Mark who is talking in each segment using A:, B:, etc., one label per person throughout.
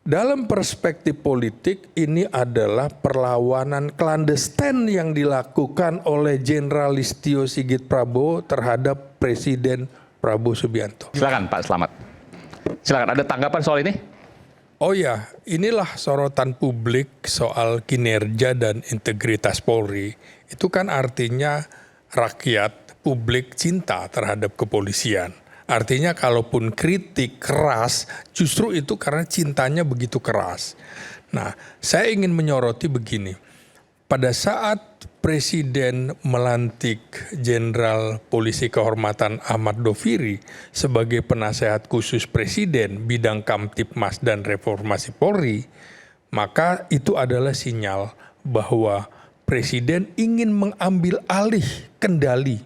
A: Dalam perspektif politik ini adalah perlawanan klandestin yang dilakukan oleh Jenderal Listio Sigit Prabowo terhadap Presiden Prabowo Subianto.
B: Silakan Pak Slamet. Silakan, ada tanggapan soal ini?
A: Oh ya, inilah sorotan publik soal kinerja dan integritas Polri. Itu kan artinya rakyat, publik cinta terhadap kepolisian. Artinya kalaupun kritik keras, justru itu karena cintanya begitu keras. Nah, saya ingin menyoroti begini. Pada saat Presiden melantik Jenderal Polisi Kehormatan Ahmad Doviri sebagai penasehat khusus Presiden bidang Kamtibmas dan Reformasi Polri, maka itu adalah sinyal bahwa Presiden ingin mengambil alih kendali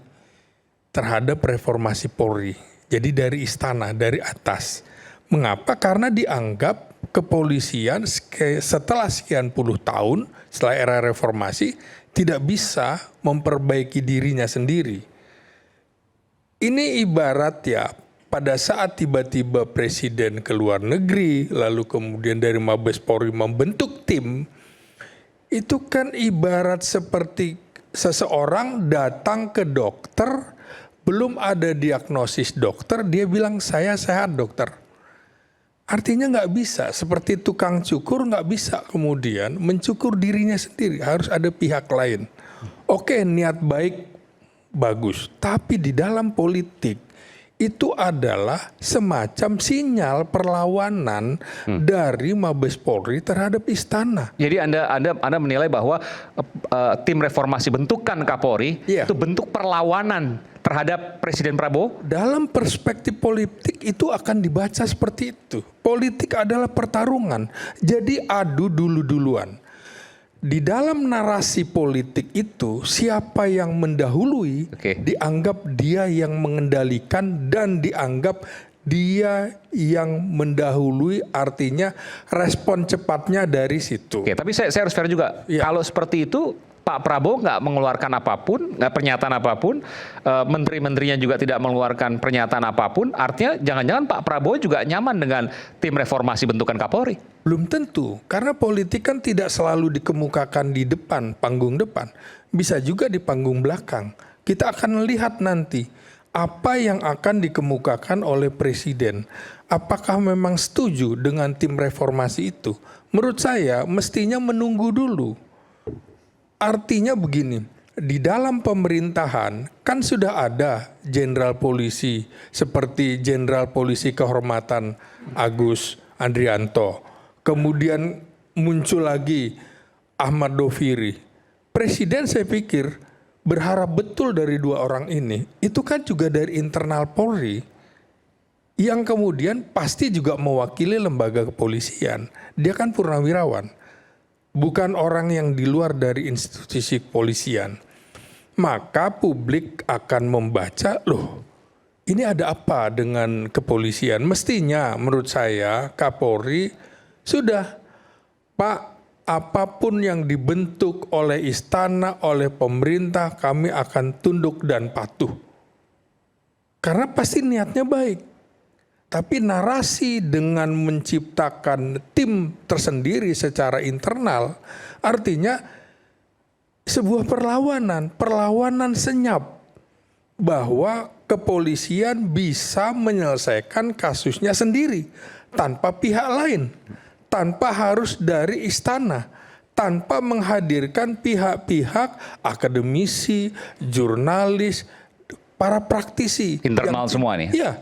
A: terhadap reformasi Polri. Jadi dari istana, dari atas. Mengapa? Karena dianggap kepolisian setelah sekian puluh tahun, setelah era reformasi, tidak bisa memperbaiki dirinya sendiri. Ini ibarat ya, pada saat tiba-tiba Presiden ke luar negeri, lalu kemudian dari Mabes Polri membentuk tim, itu kan ibarat seperti seseorang datang ke dokter, belum ada diagnosis dokter, dia bilang saya sehat dokter. Artinya nggak bisa, seperti tukang cukur nggak bisa kemudian mencukur dirinya sendiri, harus ada pihak lain. Oke, niat baik bagus, tapi di dalam politik itu adalah semacam sinyal perlawanan dari Mabes Polri terhadap istana.
B: Jadi Anda menilai bahwa tim reformasi bentukan Kapolri itu bentuk perlawanan terhadap Presiden Prabowo?
A: Dalam perspektif politik itu akan dibaca seperti itu. Politik adalah pertarungan. Jadi adu dulu-duluan. Di dalam narasi politik itu siapa yang mendahului dianggap dia yang mengendalikan dan dianggap dia yang mendahului, artinya respon cepatnya dari situ.
B: Oke, tapi saya harus fair juga. Kalau seperti itu Pak Prabowo nggak mengeluarkan apapun, nggak pernyataan apapun, menteri-menterinya juga tidak mengeluarkan pernyataan apapun, artinya jangan-jangan Pak Prabowo juga nyaman dengan tim reformasi bentukan Kapolri?
A: Belum tentu, karena politik kan tidak selalu dikemukakan di depan, panggung depan. Bisa juga di panggung belakang. Kita akan lihat nanti apa yang akan dikemukakan oleh Presiden. Apakah memang setuju dengan tim reformasi itu? Menurut saya mestinya menunggu dulu. Artinya begini, di dalam pemerintahan kan sudah ada jenderal polisi seperti Jenderal Polisi Kehormatan Agus Andrianto. Kemudian muncul lagi Ahmad Doviri. Presiden saya pikir berharap betul dari dua orang ini. Itu kan juga dari internal Polri yang kemudian pasti juga mewakili lembaga kepolisian. Dia kan purnawirawan. Bukan orang yang di luar dari institusi kepolisian. Maka publik akan membaca, loh ini ada apa dengan kepolisian? Mestinya menurut saya Kapolri sudah, Pak, apapun yang dibentuk oleh istana, oleh pemerintah, kami akan tunduk dan patuh. Karena pasti niatnya baik. Tapi narasi dengan menciptakan tim tersendiri secara internal, artinya sebuah perlawanan senyap bahwa kepolisian bisa menyelesaikan kasusnya sendiri tanpa pihak lain, tanpa harus dari istana, tanpa menghadirkan pihak-pihak akademisi, jurnalis, para praktisi.
B: Internal semua nih?
A: Iya.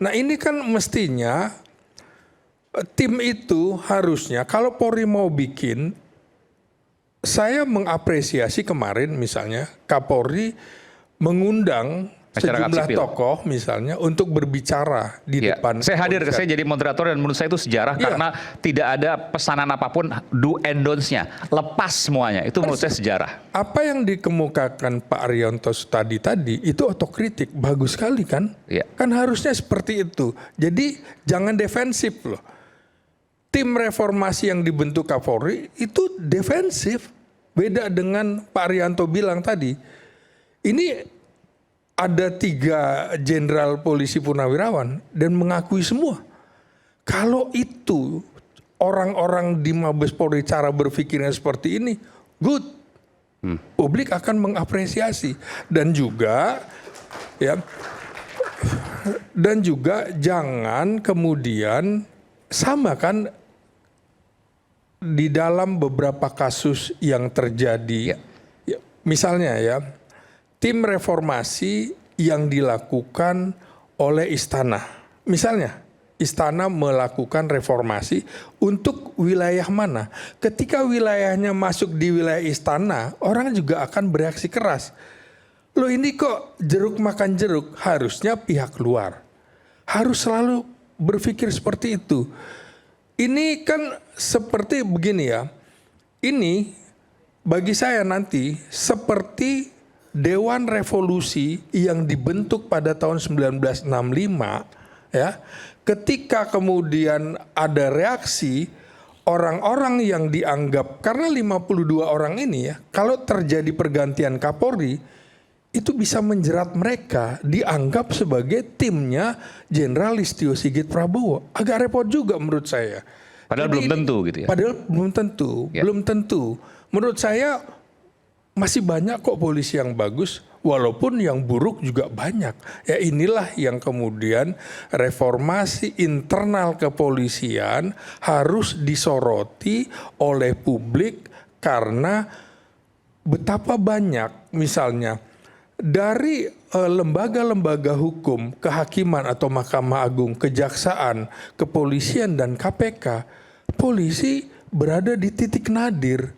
A: Nah ini kan mestinya tim itu harusnya kalau Polri mau bikin, saya mengapresiasi kemarin misalnya Kapolri mengundang sejumlah tokoh misalnya untuk berbicara di depan.
B: Saya hadir, saya jadi moderator dan menurut saya itu sejarah karena tidak ada pesanan apapun do and don'ts-nya. Lepas semuanya, itu menurut saya sejarah.
A: Apa yang dikemukakan Pak Arianto tadi itu otokritik, bagus sekali kan? Kan harusnya seperti itu. Jadi jangan defensif loh. Tim reformasi yang dibentuk Kapolri itu defensif. Beda dengan Pak Arianto bilang tadi. Ini ada 3 jenderal polisi purnawirawan dan mengakui semua. Kalau itu orang-orang di Mabes Polri cara berpikirnya seperti ini, good. Publik akan mengapresiasi. Dan juga jangan kemudian samakan di dalam beberapa kasus yang terjadi. Misalnya tim reformasi yang dilakukan oleh istana. Misalnya istana melakukan reformasi untuk wilayah mana? Ketika wilayahnya masuk di wilayah istana, orang juga akan bereaksi keras. Loh, ini kok jeruk makan jeruk? Harusnya pihak luar harus selalu berpikir seperti itu. Ini kan seperti begini ya. Ini bagi saya nanti seperti Dewan Revolusi yang dibentuk pada tahun 1965 ketika kemudian ada reaksi orang-orang yang dianggap, karena 52 orang ini kalau terjadi pergantian Kapolri itu bisa menjerat mereka, dianggap sebagai timnya Jenderal Listio Sigit Prabowo. Agak repot juga menurut saya.
B: Padahal belum tentu gitu ya.
A: Padahal belum tentu. Menurut saya masih banyak kok polisi yang bagus, walaupun yang buruk juga banyak. Ya inilah yang kemudian reformasi internal kepolisian harus disoroti oleh publik, karena betapa banyak misalnya dari lembaga-lembaga hukum, kehakiman atau Mahkamah Agung, kejaksaan, kepolisian dan KPK, polisi berada di titik nadir.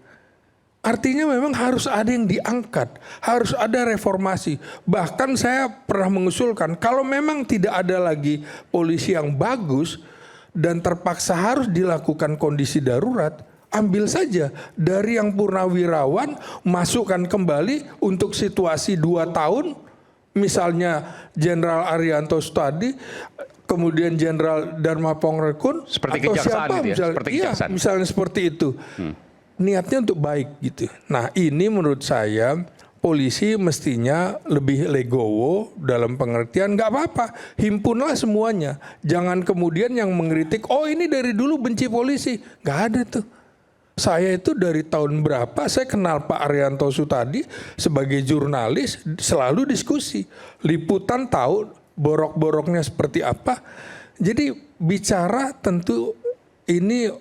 A: Artinya memang harus ada yang diangkat, harus ada reformasi. Bahkan saya pernah mengusulkan kalau memang tidak ada lagi polisi yang bagus dan terpaksa harus dilakukan kondisi darurat, ambil saja dari yang purnawirawan, masukkan kembali untuk situasi 2 tahun, misalnya Jenderal Arianto Sutadi, kemudian Jenderal Dharma Pongrekun,
B: seperti
A: atau
B: kejaksaan
A: siapa,
B: gitu ya, seperti kejaksaan.
A: misalnya seperti itu. Niatnya untuk baik gitu. Nah ini menurut saya polisi mestinya lebih legowo dalam pengertian nggak apa-apa, himpunlah semuanya. Jangan kemudian yang mengkritik, oh ini dari dulu benci polisi, nggak ada tuh. Saya itu dari tahun berapa saya kenal Pak Arianto Sutadi sebagai jurnalis, selalu diskusi. Liputan tahu borok-boroknya seperti apa. Jadi bicara tentu ini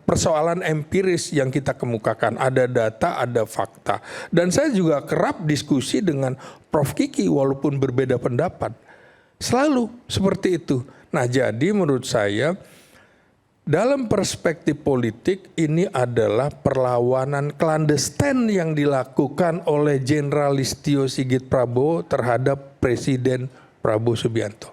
A: persoalan empiris yang kita kemukakan. Ada data, ada fakta. Dan saya juga kerap diskusi dengan Prof. Kiki walaupun berbeda pendapat. Selalu seperti itu. Nah jadi menurut saya dalam perspektif politik ini adalah perlawanan klandestin yang dilakukan oleh Jenderal Listio Sigit Prabowo terhadap Presiden Prabowo Subianto.